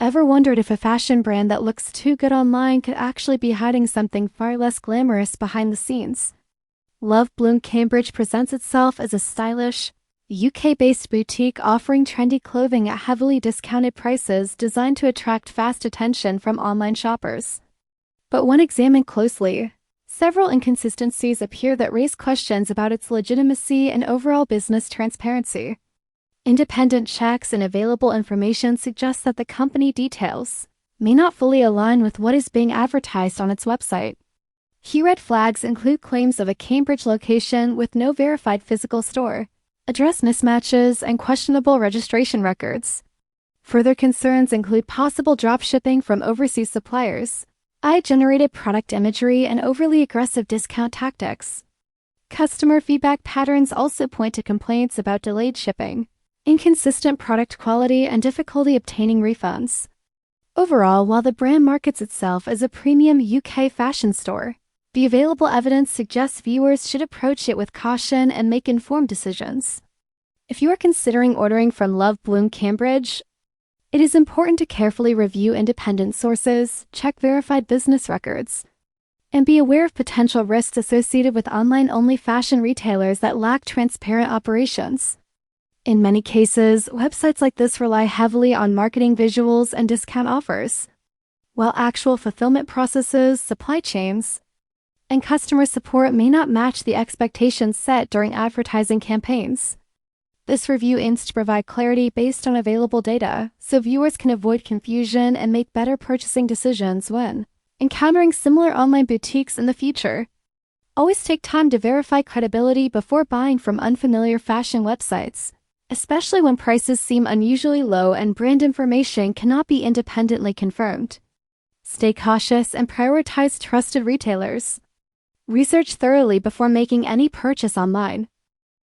Ever wondered if a fashion brand that looks too good online could actually be hiding something far less glamorous behind the scenes? Love Bloom Cambridge presents itself as a stylish, UK-based boutique offering trendy clothing at heavily discounted prices designed to attract fast attention from online shoppers. But when examined closely, several inconsistencies appear that raise questions about its legitimacy and overall business transparency. Independent checks and available information suggest that the company details may not fully align with what is being advertised on its website. Key red flags include claims of a Cambridge location with no verified physical store, address mismatches, and questionable registration records. Further concerns include possible dropshipping from overseas suppliers, AI-generated product imagery, and overly aggressive discount tactics. Customer feedback patterns also point to complaints about delayed shipping, inconsistent product quality, and difficulty obtaining refunds. Overall, while the brand markets itself as a premium UK fashion store, the available evidence suggests viewers should approach it with caution and make informed decisions. If you are considering ordering from Love Bloom Cambridge, it is important to carefully review independent sources, check verified business records, and be aware of potential risks associated with online-only fashion retailers that lack transparent operations. In many cases, websites like this rely heavily on marketing visuals and discount offers, while actual fulfillment processes, supply chains, and customer support may not match the expectations set during advertising campaigns. This review aims to provide clarity based on available data, so viewers can avoid confusion and make better purchasing decisions when encountering similar online boutiques in the future. Always take time to verify credibility before buying from unfamiliar fashion websites, especially when prices seem unusually low and brand information cannot be independently confirmed. Stay cautious and prioritize trusted retailers. Research thoroughly before making any purchase online.